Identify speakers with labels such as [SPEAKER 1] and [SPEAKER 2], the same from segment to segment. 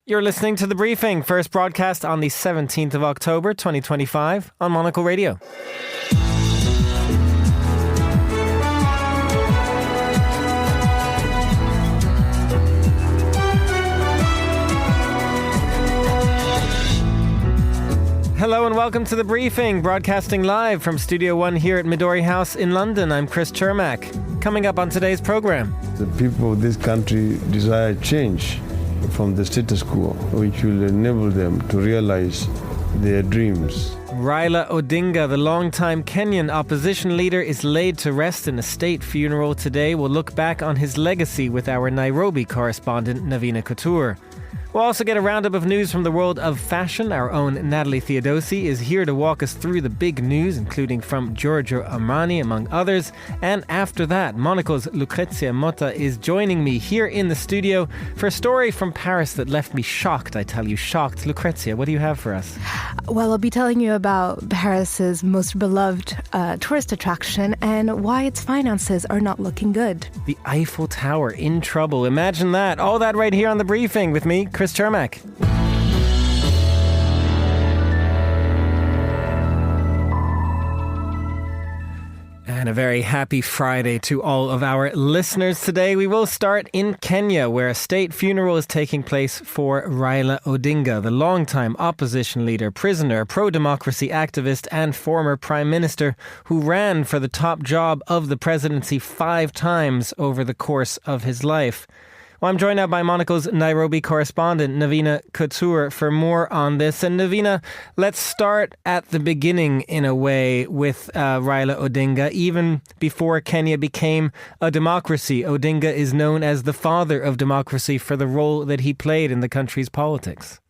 [SPEAKER 1] You're listening to The Briefing, first broadcast on the 17th of October 2025 on Monocle Radio. Hello and welcome to The Briefing, broadcasting live from Studio One here at Midori House in London. I'm Chris Chermak. Coming up on today's programme.
[SPEAKER 2] The people of this country desire change from the status quo, which will enable them to realize their dreams.
[SPEAKER 1] Raila Odinga, the longtime Kenyan opposition leader, is laid to rest in a state funeral today. We'll look back on his legacy with our Nairobi correspondent, Navina Couture. We'll also get a roundup of news from the world of fashion. Our own Natalie Theodosi is here to walk us through the big news, including from Giorgio Armani, among others. And after that, Monocle's Lucrezia Motta is joining me here in the studio for a story from Paris that left me shocked, I tell you, shocked. Lucrezia, what do you have for us?
[SPEAKER 3] Well, I'll be telling you about Paris's most beloved tourist attraction and why its finances are not looking good.
[SPEAKER 1] The Eiffel Tower in trouble. Imagine that. All that right here on The Briefing with me, Chris Chermak. And a very happy Friday to all of our listeners today. We will start in Kenya, where a state funeral is taking place for Raila Odinga, the longtime opposition leader, prisoner, pro-democracy activist and former prime minister who ran for the top job of the presidency 5 times over the course of his life. Well, I'm joined now by Monocle's Nairobi correspondent, Navina Couture, for more on this. And Navina, let's start at the beginning, in a way, with Raila Odinga. Even before Kenya became a democracy, Odinga is known as the father of democracy for the role that he played in the country's politics.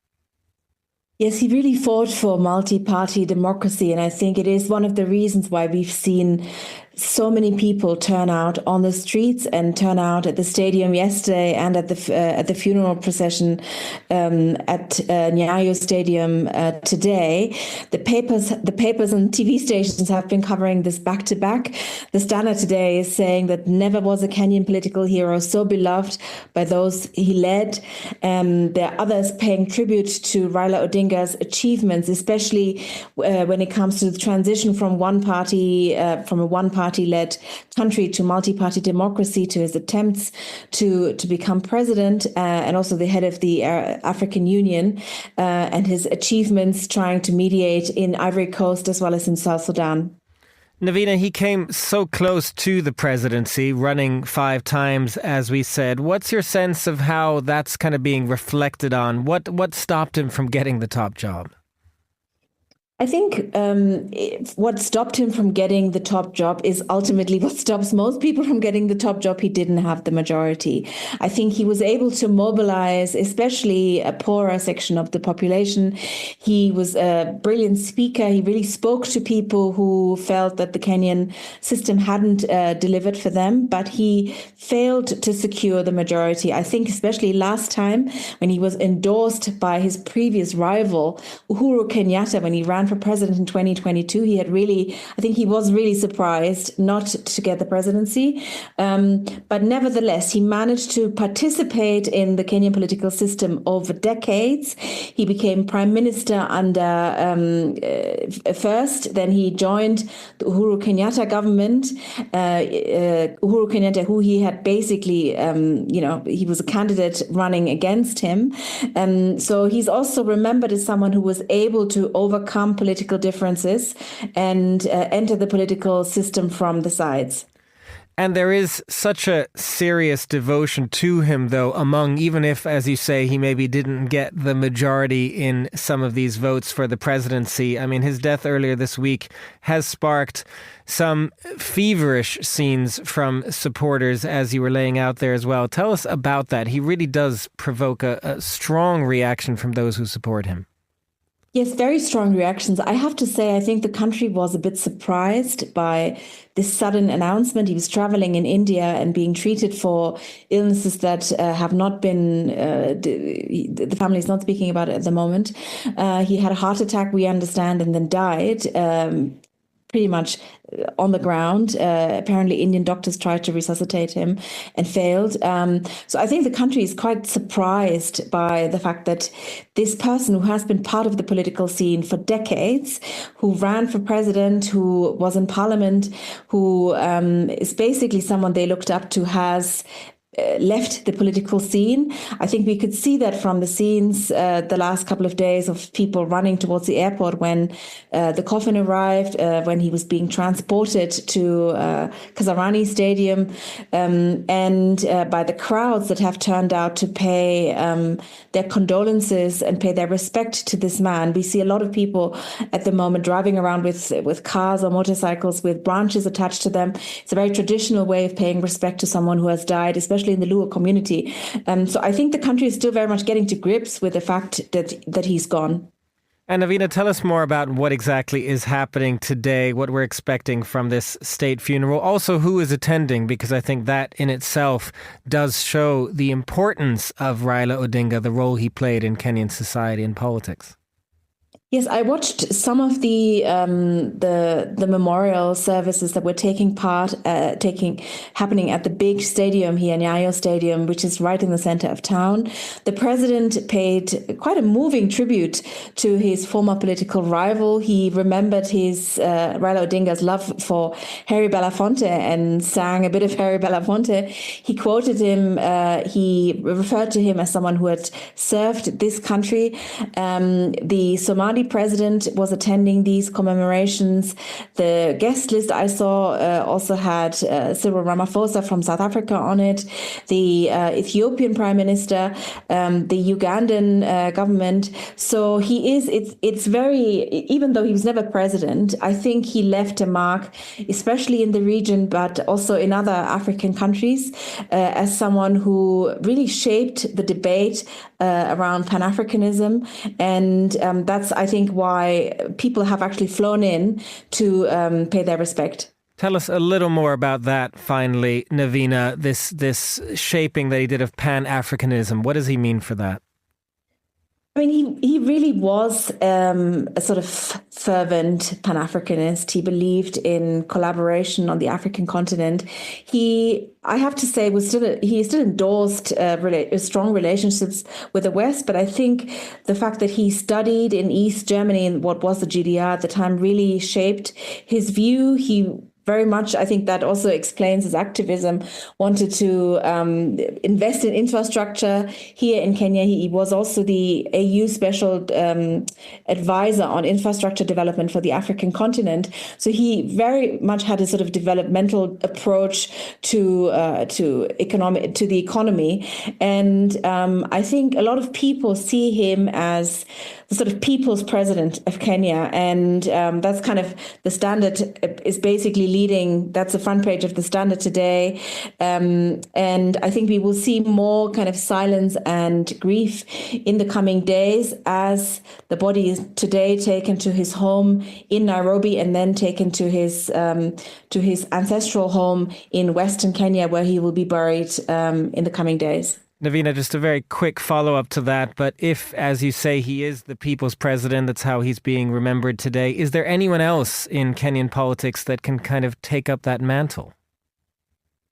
[SPEAKER 4] Yes, he really fought for multi-party democracy, and I think it is one of the reasons why we've seen so many people turn out on the streets and turn out at the stadium yesterday and at the funeral procession at Nyayo Stadium today. The papers and TV stations have been covering this back to back. The Standard today is saying that never was a Kenyan political hero so beloved by those he led. There are others paying tribute to Raila Odinga's achievements, especially when it comes to the transition from a one-party-led country to multi-party democracy, to his attempts to become president and also the head of the African Union, and his achievements trying to mediate in Ivory Coast as well as in South Sudan.
[SPEAKER 1] Navina, he came so close to the presidency, running 5 times, as we said. What's your sense of how that's kind of being reflected on? What stopped him from getting the top job?
[SPEAKER 4] I think what stopped him from getting the top job is ultimately what stops most people from getting the top job. He didn't have the majority. I think he was able to mobilize, especially a poorer section of the population. He was a brilliant speaker. He really spoke to people who felt that the Kenyan system hadn't delivered for them, but he failed to secure the majority. I think especially last time when he was endorsed by his previous rival, Uhuru Kenyatta, when he ran for president in 2022, I think he was really surprised not to get the presidency. But nevertheless, he managed to participate in the Kenyan political system over decades. He became prime minister under first, then he joined the Uhuru Kenyatta government. Uhuru Kenyatta, who he had basically, he was a candidate running against him. So he's also remembered as someone who was able to overcome political differences and enter the political system from the sides.
[SPEAKER 1] And there is such a serious devotion to him, though, among, even if, as you say, he maybe didn't get the majority in some of these votes for the presidency. I mean, his death earlier this week has sparked some feverish scenes from supporters, as you were laying out there as well. Tell us about that. He really does provoke a strong reaction from those who support him.
[SPEAKER 4] Yes, very strong reactions. I have to say, I think the country was a bit surprised by this sudden announcement. He was traveling in India and being treated for illnesses that have not been, the family is not speaking about it at the moment. He had a heart attack, we understand, and then died pretty much on the ground. Apparently, Indian doctors tried to resuscitate him and failed. So I think the country is quite surprised by the fact that this person who has been part of the political scene for decades, who ran for president, who was in parliament, who is basically someone they looked up to, has left the political scene. I think we could see that from the scenes the last couple of days of people running towards the airport when the coffin arrived, when he was being transported to Kasarani Stadium, and by the crowds that have turned out to pay their condolences and pay their respect to this man. We see a lot of people at the moment driving around with cars or motorcycles with branches attached to them. It's a very traditional way of paying respect to someone who has died, especially in the Luo community. So I think the country is still very much getting to grips with the fact that he's gone.
[SPEAKER 1] And Navina, tell us more about what exactly is happening today, what we're expecting from this state funeral. Also, who is attending, because I think that in itself does show the importance of Raila Odinga, the role he played in Kenyan society and politics.
[SPEAKER 4] Yes, I watched some of the memorial services that were happening at the big stadium here, Nyayo Stadium, which is right in the center of town. The president paid quite a moving tribute to his former political rival. He remembered his Raila Odinga's love for Harry Belafonte and sang a bit of Harry Belafonte. He quoted him. He referred to him as someone who had served this country. The Somali president was attending these commemorations. The guest list I saw also had Cyril Ramaphosa from South Africa on it, the Ethiopian prime minister, the Ugandan government. So it's very, even though he was never president, I think he left a mark, especially in the region, but also in other African countries, as someone who really shaped the debate around Pan-Africanism. And that's, I think, why people have actually flown in to pay their respect.
[SPEAKER 1] Tell us a little more about that, finally, Navina, this shaping that he did of Pan-Africanism. What does he mean for that?
[SPEAKER 4] I mean, he really was a sort of fervent Pan-Africanist. He believed in collaboration on the African continent. I have to say, he still endorsed strong relationships with the West, but I think the fact that he studied in East Germany, in what was the GDR at the time, really shaped his view. He very much, I think that also explains his activism, wanted to invest in infrastructure here in Kenya. He was also the AU special advisor on infrastructure development for the African continent. So he very much had a sort of developmental approach to the economy. And I think a lot of people see him as the sort of people's president of Kenya. And that's kind of the Standard is basically leading. That's the front page of the Standard today. And I think we will see more kind of silence and grief in the coming days as the body is today taken to his home in Nairobi and then taken to his ancestral home in Western Kenya, where he will be buried in the coming days.
[SPEAKER 1] Navina, just a very quick follow-up to that, but if, as you say, he is the people's president, that's how he's being remembered today, is there anyone else in Kenyan politics that can kind of take up that mantle?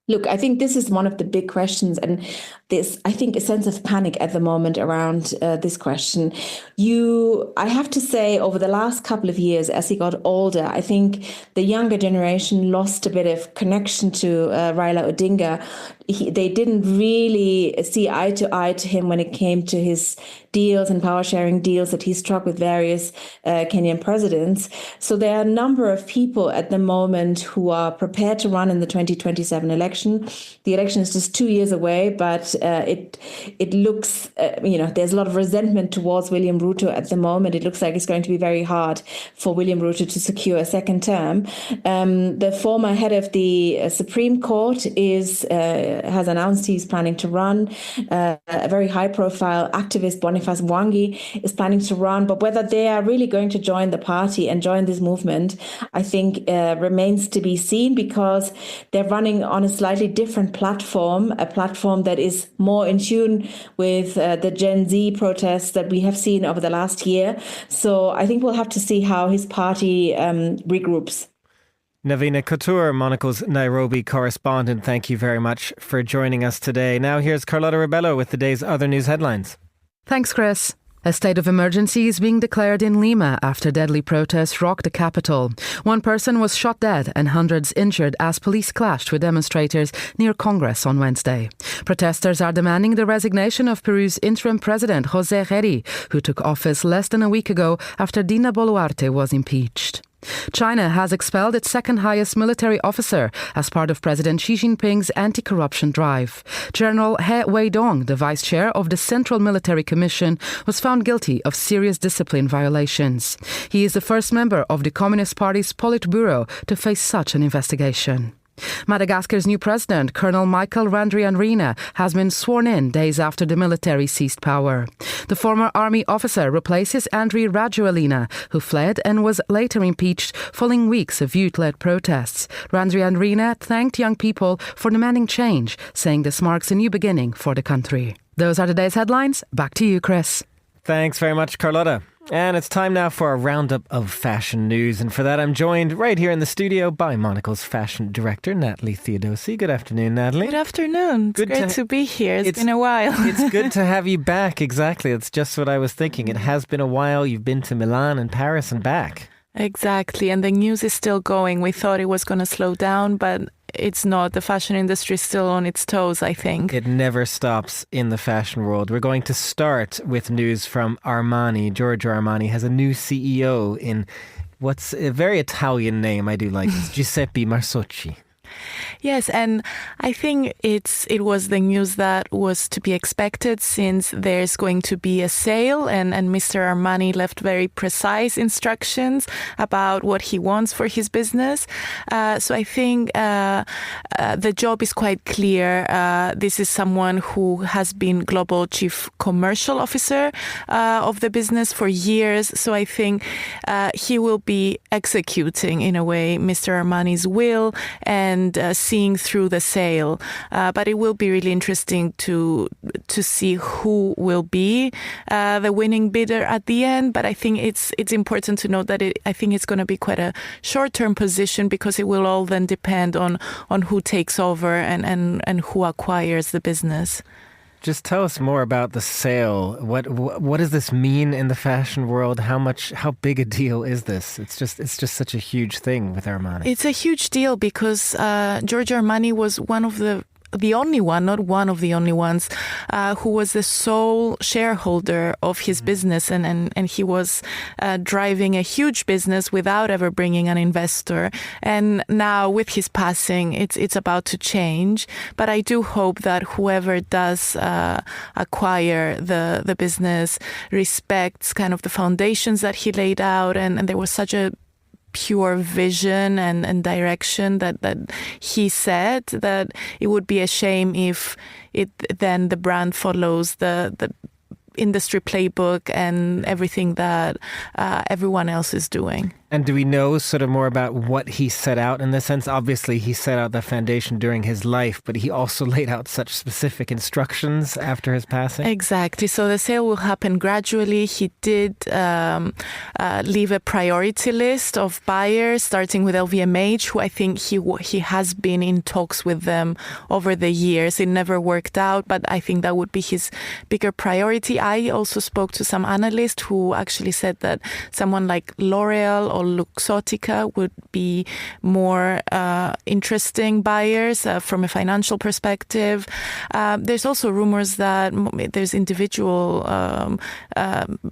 [SPEAKER 4] Look, I think this is one of the big questions, and there's, I think, a sense of panic at the moment around this question. I have to say, over the last couple of years, as he got older, I think the younger generation lost a bit of connection to Raila Odinga. They didn't really see eye to him when it came to his deals and power sharing deals that he struck with various Kenyan presidents. So there are a number of people at the moment who are prepared to run in the 2027 election. The election is just 2 years away, but it looks, there's a lot of resentment towards William Ruto at the moment. It looks like it's going to be very hard for William Ruto to secure a second term. The former head of the Supreme Court has announced he's planning to run. A very high-profile activist, Boniface Mwangi, is planning to run. But whether they are really going to join the party and join this movement, I think remains to be seen, because they're running on a slightly different platform, a platform that is more in tune with the Gen Z protests that we have seen over the last year. So I think we'll have to see how his party regroups.
[SPEAKER 1] Navina Couture, Monocle's Nairobi correspondent, thank you very much for joining us today. Now here's Carlotta Rebello with the day's other news headlines.
[SPEAKER 5] Thanks, Chris. A state of emergency is being declared in Lima after deadly protests rocked the capital. One person was shot dead and hundreds injured as police clashed with demonstrators near Congress on Wednesday. Protesters are demanding the resignation of Peru's interim president, José Reri, who took office less than a week ago after Dina Boluarte was impeached. China has expelled its second highest military officer as part of President Xi Jinping's anti-corruption drive. General He Weidong, the vice chair of the Central Military Commission, was found guilty of serious discipline violations. He is the first member of the Communist Party's Politburo to face such an investigation. Madagascar's new president, Colonel Michael Randrianrina, has been sworn in days after the military seized power. The former army officer replaces Andry Rajoelina, who fled and was later impeached following weeks of youth-led protests. Randrianrina thanked young people for demanding change, saying this marks a new beginning for the country. Those are today's headlines. Back to you, Chris.
[SPEAKER 1] Thanks very much, Carlotta. And it's time now for a roundup of fashion news. And for that, I'm joined right here in the studio by Monocle's fashion director, Natalie Theodosi. Good afternoon, Natalie.
[SPEAKER 6] Good afternoon. It's great to be here. It's been a while.
[SPEAKER 1] It's good to have you back. Exactly. That's just what I was thinking. It has been a while. You've been to Milan and Paris and back.
[SPEAKER 6] Exactly. And the news is still going. We thought it was going to slow down, but it's not. The fashion industry is still on its toes, I think.
[SPEAKER 1] It never stops in the fashion world. We're going to start with news from Armani. Giorgio Armani has a new CEO in what's a very Italian name. I do like this. Giuseppe Marsocci.
[SPEAKER 6] Yes, and I think it was the news that was to be expected since there's going to be a sale and Mr. Armani left very precise instructions about what he wants for his business. So I think the job is quite clear. This is someone who has been global chief commercial officer of the business for years. So I think he will be executing, in a way, Mr. Armani's will and seeing through the sale. But it will be really interesting to see who will be the winning bidder at the end. But I think it's important to note that I think it's going to be quite a short-term position because it will all then depend on who takes over and who acquires the business.
[SPEAKER 1] Just tell us more about the sale. What does this mean in the fashion world? How big a deal is this? It's just such a huge thing with Armani.
[SPEAKER 6] It's a huge deal because Giorgio Armani was one of the only one, not one of the only ones, who was the sole shareholder of his business, and he was driving a huge business without ever bringing an investor. And now with his passing, it's about to change. But I do hope that whoever does acquire the business respects kind of the foundations that he laid out, and there was such a pure vision and direction that he said that it would be a shame if then the brand follows the industry playbook and everything that everyone else is doing.
[SPEAKER 1] And do we know sort of more about what he set out in this sense? Obviously, he set out the foundation during his life, but he also laid out such specific instructions after his passing.
[SPEAKER 6] Exactly. So the sale will happen gradually. He did leave a priority list of buyers, starting with LVMH, who I think he has been in talks with them over the years. It never worked out, but I think that would be his bigger priority. I also spoke to some analysts who actually said that someone like L'Oreal or Luxottica would be more interesting buyers from a financial perspective. There's also rumors that there's individual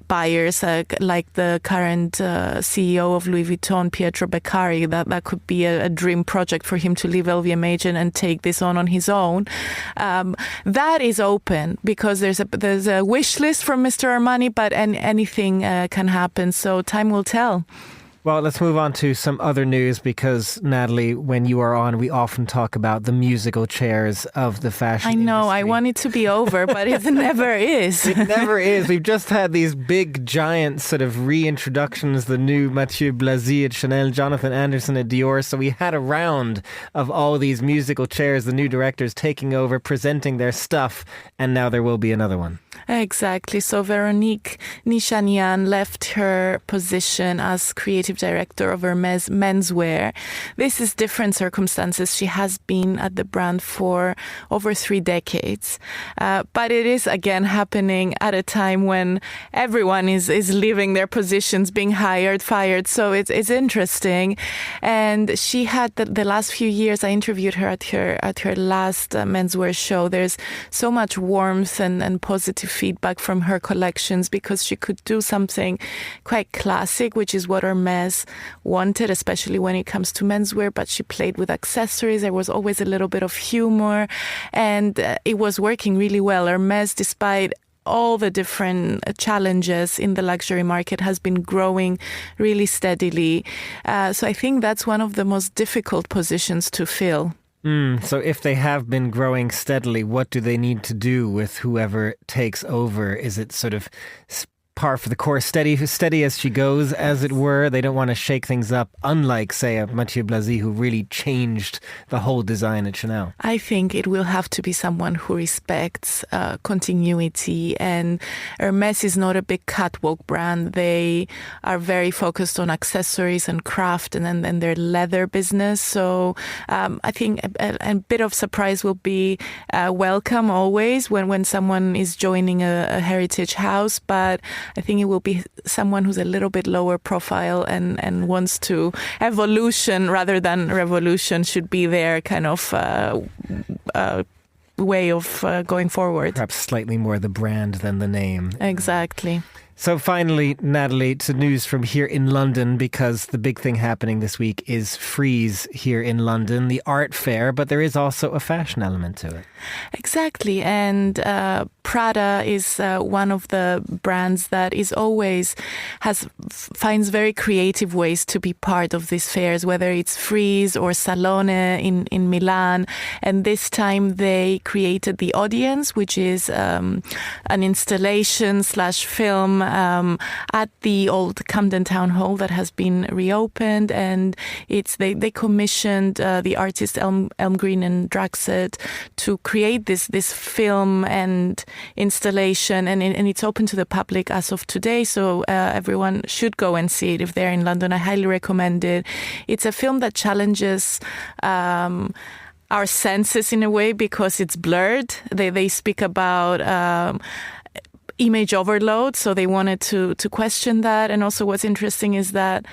[SPEAKER 6] buyers like the current CEO of Louis Vuitton, Pietro Beccari, that could be a dream project for him to leave LVMH and take this on his own. That is open because there's a wish list from Mr. Armani, but anything can happen. So time will tell.
[SPEAKER 1] Well, let's move on to some other news because, Natalie, when you are on, we often talk about the musical chairs of the fashion industry.
[SPEAKER 6] I know, I want it to be over, but it never is.
[SPEAKER 1] It never is. We've just had these big, giant sort of reintroductions, the new Mathieu Blazy at Chanel, Jonathan Anderson at Dior. So we had a round of all these musical chairs, the new directors taking over, presenting their stuff, and now there will be another one.
[SPEAKER 6] Exactly. So Veronique Nishanian left her position as creative director of Hermès menswear. This is different circumstances. She has been at the brand for over 3 decades. But it is, again, happening at a time when everyone is leaving their positions, being hired, fired. So it's interesting. And she had the last few years, I interviewed her at her last menswear show. There's so much warmth and positive feedback from her collections because she could do something quite classic, which is what Hermès wanted, especially when it comes to menswear, but she played with accessories. There was always a little bit of humor, and it was working really well. Hermès, despite all the different challenges in the luxury market, has been growing really steadily. So I think that's one of the most difficult positions to fill.
[SPEAKER 1] So if they have been growing steadily, what do they need to do with whoever takes over? Is it sort of par for the course, steady as she goes, as it were? They don't want to shake things up, unlike, say, a Mathieu Blazy, who really changed the whole design at Chanel.
[SPEAKER 6] I think it will have to be someone who respects continuity, and Hermès is not a big catwalk brand. They are very focused on accessories and craft and then their leather business. So I think a bit of surprise will be welcome always when someone is joining a heritage house, but I think it will be someone who's a little bit lower profile and wants to evolution rather than revolution should be their kind of way of going forward.
[SPEAKER 1] Perhaps slightly more the brand than the name.
[SPEAKER 6] Exactly.
[SPEAKER 1] So finally, Natalie, to news from here in London, because the big thing happening this week is Frieze here in London, the art fair, but there is also a fashion element to it.
[SPEAKER 6] Exactly. And Prada is one of the brands that is always finds very creative ways to be part of these fairs, whether it's Frieze or Salone in Milan. And this time they created The Audience, which is an installation/film at the old Camden Town Hall that has been reopened, and they commissioned the artist Elm Green and Draxet to create this film and installation, and it's open to the public as of today, so everyone should go and see it if they're in London. I highly recommend it. It's a film that challenges our senses in a way because it's blurred. They speak about image overload, so they wanted to question that. And also what's interesting is that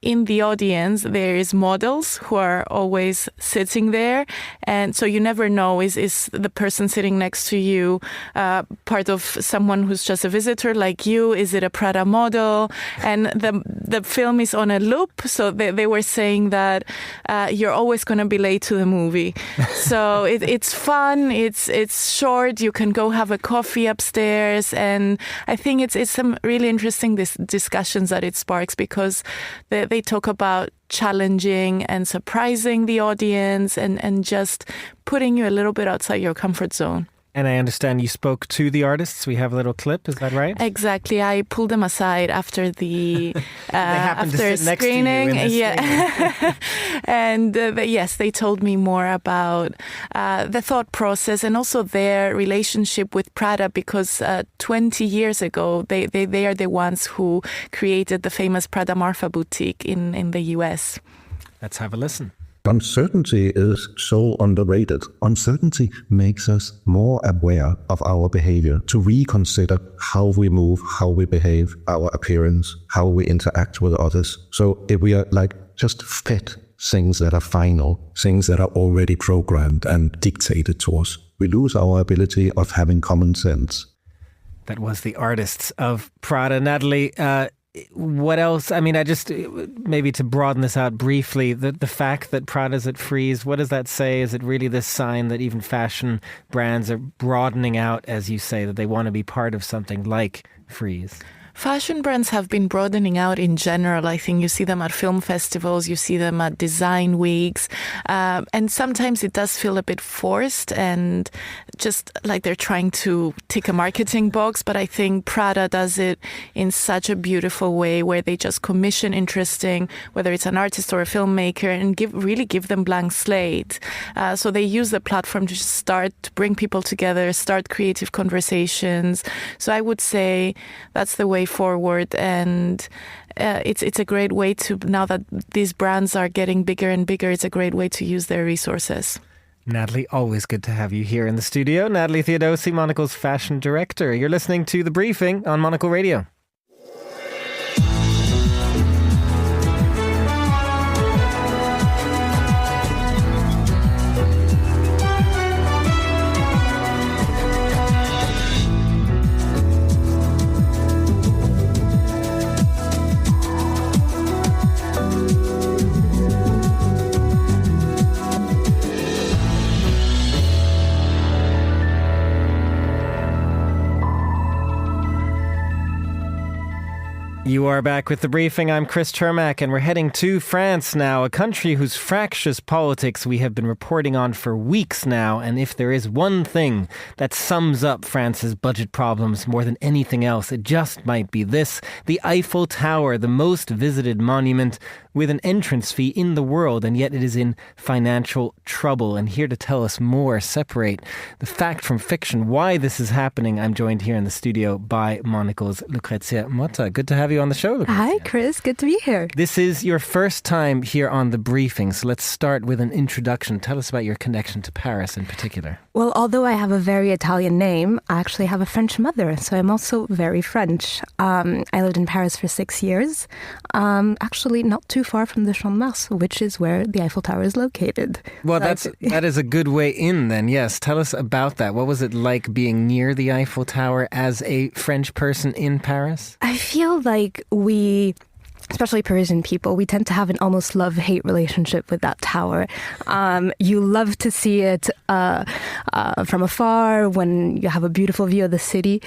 [SPEAKER 6] in the audience, there is models who are always sitting there. And so you never know, is the person sitting next to you part of someone who's just a visitor like you? Is it a Prada model? And the film is on a loop. So they were saying that you're always going to be late to the movie. So it's fun. It's short. You can go have a coffee upstairs. And I think it's some really interesting discussions that it sparks because they talk about challenging and surprising the audience and just putting you a little bit outside your comfort zone.
[SPEAKER 1] And I understand you spoke to the artists. We have a little clip, is that right?
[SPEAKER 6] Exactly. I pulled them aside after the
[SPEAKER 1] after
[SPEAKER 6] screening.
[SPEAKER 1] Yeah.
[SPEAKER 6] And yes, they told me more about the thought process and also their relationship with Prada, because 20 years ago, they are the ones who created the famous Prada Marfa boutique in the US.
[SPEAKER 1] Let's have a listen.
[SPEAKER 7] Uncertainty is so underrated. Uncertainty makes us more aware of our behavior, to reconsider how we move, how we behave, our appearance, how we interact with others. So if we are just fed things that are final, things that are already programmed and dictated to us, we lose our ability of having common sense.
[SPEAKER 1] That was the artists of Prada. Natalie, what else? I mean, maybe to broaden this out briefly, the fact that Prada's at Frieze, what does that say? Is it really this sign that even fashion brands are broadening out, as you say, that they want to be part of something like freeze?
[SPEAKER 6] Fashion brands have been broadening out in general. I think you see them at film festivals, you see them at design weeks, and sometimes it does feel a bit forced and just like they're trying to tick a marketing box. But I think Prada does it in such a beautiful way where they just commission interesting, whether it's an artist or a filmmaker, and really give them blank slate. So they use the platform to just to bring people together, start creative conversations. So I would say that's the way forward, and it's a great way to, now that these brands are getting bigger and bigger, it's a great way to use their resources.
[SPEAKER 1] Natalie, always good to have you here in the studio. Natalie Theodosi, Monocle's fashion director. You're listening to The Briefing on Monocle Radio. You are back with The Briefing. I'm Chris Chermak, and we're heading to France now, a country whose fractious politics we have been reporting on for weeks now. And if there is one thing that sums up France's budget problems more than anything else, it just might be this: the Eiffel Tower, the most visited monument with an entrance fee in the world, and yet it is in financial trouble. And here to tell us more, separate the fact from fiction, why this is happening, I'm joined here in the studio by Monocle's Lucrezia Motta. Good to have you on the show, Lucrezia.
[SPEAKER 3] Hi, Chris. Good to be here.
[SPEAKER 1] This is your first time here on The Briefing, so let's start with an introduction. Tell us about your connection to Paris in particular.
[SPEAKER 3] Well, although I have a very Italian name, I actually have a French mother, so I'm also very French. I lived in Paris for 6 years, actually not too far from the Champ de Mars, which is where the Eiffel Tower is located.
[SPEAKER 1] Well, that is a good way in then, yes. Tell us about that. What was it like being near the Eiffel Tower as a French person in Paris?
[SPEAKER 3] I feel like we, especially Parisian people, we tend to have an almost love-hate relationship with that tower. You love to see it from afar when you have a beautiful view of the city.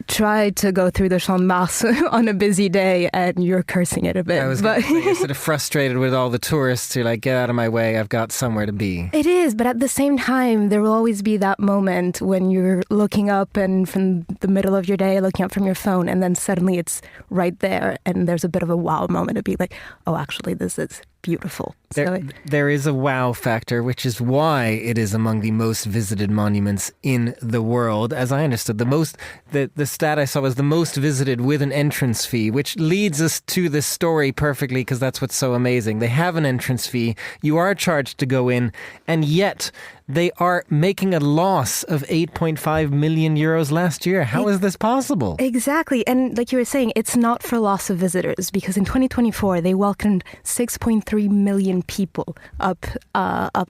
[SPEAKER 3] Try to go through the Champ de Mars on a busy day and you're cursing it a bit.
[SPEAKER 1] I was going to say, you're sort of frustrated with all the tourists. You're like, get out of my way, I've got somewhere to be.
[SPEAKER 3] It is, but at the same time, there will always be that moment when you're looking up and from the middle of your day, looking up from your phone, and then suddenly it's right there and there's a bit of a wow moment to be like, oh, actually, this is beautiful.
[SPEAKER 1] There is a wow factor, which is why it is among the most visited monuments in the world. As I understood, the stat I saw was the most visited with an entrance fee, which leads us to this story perfectly, because that's what's so amazing. They have an entrance fee, you are charged to go in, and yet they are making a loss of 8.5 million euros last year. How is this possible?
[SPEAKER 3] Exactly. And like you were saying, it's not for loss of visitors, because in 2024, they welcomed 6.3 million people up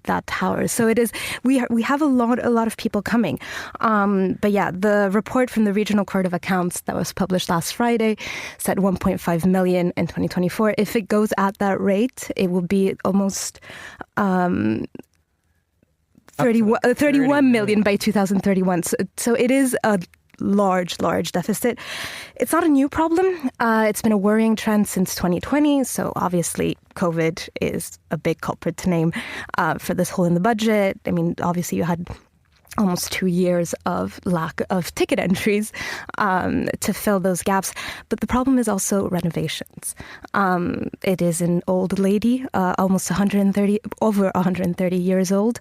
[SPEAKER 3] that tower. So it is, we have a lot of people coming. But yeah, the report from the Regional Court of Accounts that was published last Friday said 1.5 million in 2024. If it goes at that rate, it will be almost 31 million by 2031. So it is a large deficit. It's not a new problem. It's been a worrying trend since 2020. So obviously, COVID is a big culprit to name for this hole in the budget. I mean, obviously, you had almost 2 years of lack of ticket entries to fill those gaps. But the problem is also renovations. It is an old lady, almost over 130 years old.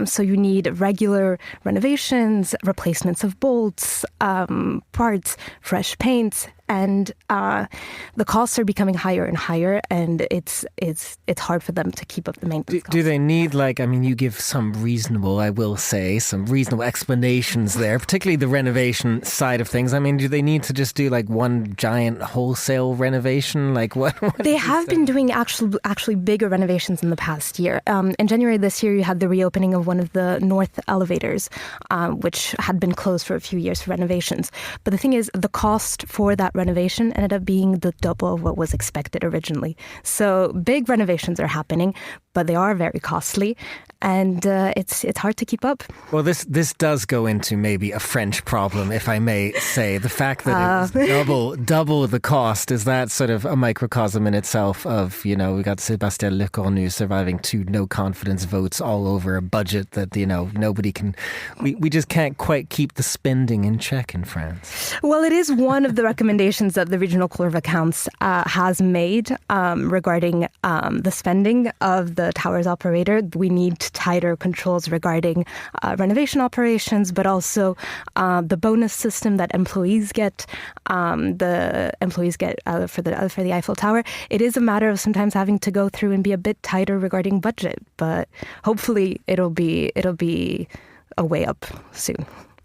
[SPEAKER 3] So you need regular renovations, replacements of bolts, parts, fresh paints. And the costs are becoming higher and higher, and it's hard for them to keep up the maintenance costs.
[SPEAKER 1] Do they need, you give some reasonable explanations there, particularly the renovation side of things. I mean, do they need to just do one giant wholesale renovation? What
[SPEAKER 3] they have been doing actually bigger renovations in the past year. In January this year, you had the reopening of one of the north elevators, which had been closed for a few years for renovations. But the thing is, the cost for that renovation ended up being the double of what was expected originally. So big renovations are happening, but they are very costly, and it's hard to keep up.
[SPEAKER 1] Well, this does go into maybe a French problem, if I may say. The fact that it was double the cost, is that sort of a microcosm in itself of, we got Sébastien Lecornu surviving 2 no-confidence votes all over a budget that, nobody can... We just can't quite keep the spending in check in France.
[SPEAKER 3] Well, it is one of the recommendations that the Regional Court of Accounts has made regarding the spending of the tower's operator. We need tighter controls regarding renovation operations, but also the bonus system that employees get. The employees get for the Eiffel Tower. It is a matter of sometimes having to go through and be a bit tighter regarding budget, but hopefully it'll be a way up soon.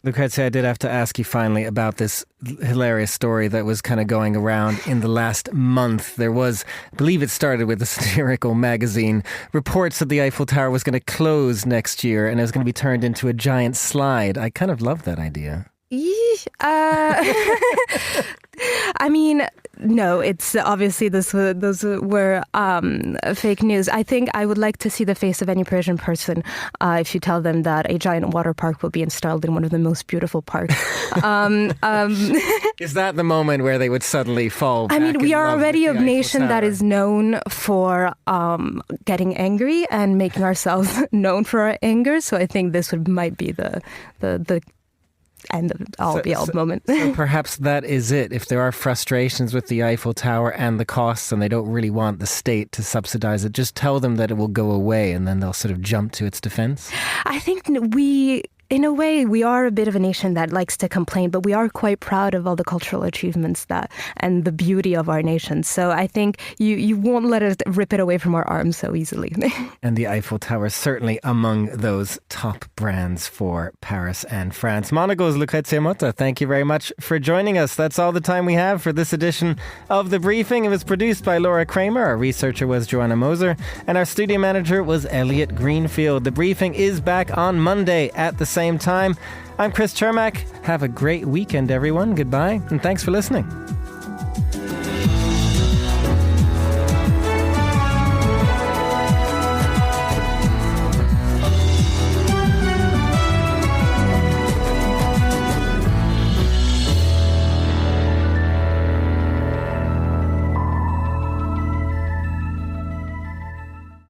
[SPEAKER 1] Lucrezia, I did have to ask you finally about this hilarious story that was kind of going around in the last month. There was, I believe it started with a satirical magazine, reports that the Eiffel Tower was going to close next year and it was going to be turned into a giant slide. I kind of love that idea.
[SPEAKER 3] I mean, no, it's obviously those were fake news. I think I would like to see the face of any Parisian person if you tell them that a giant water park will be installed in one of the most beautiful parks.
[SPEAKER 1] Is that the moment where they would suddenly fall back?
[SPEAKER 3] I mean, we are already a nation
[SPEAKER 1] Tower?
[SPEAKER 3] that is known for getting angry and making ourselves known for our anger. So I think this might be the end of all moment.
[SPEAKER 1] So perhaps that is it. If there are frustrations with the Eiffel Tower and the costs and they don't really want the state to subsidize it, just tell them that it will go away and then they'll sort of jump to its defense.
[SPEAKER 3] I think in a way, we are a bit of a nation that likes to complain, but we are quite proud of all the cultural achievements and the beauty of our nation. So I think you won't let us rip it away from our arms so easily.
[SPEAKER 1] And the Eiffel Tower is certainly among those top brands for Paris and France. Monocle's Lucrezia Motta, thank you very much for joining us. That's all the time we have for this edition of The Briefing. It was produced by Laura Kramer. Our researcher was Joanna Moser. And our studio manager was Elliot Greenfield. The Briefing is back on Monday at the same time. I'm Chris Chermak. Have a great weekend, everyone. Goodbye, and thanks for listening.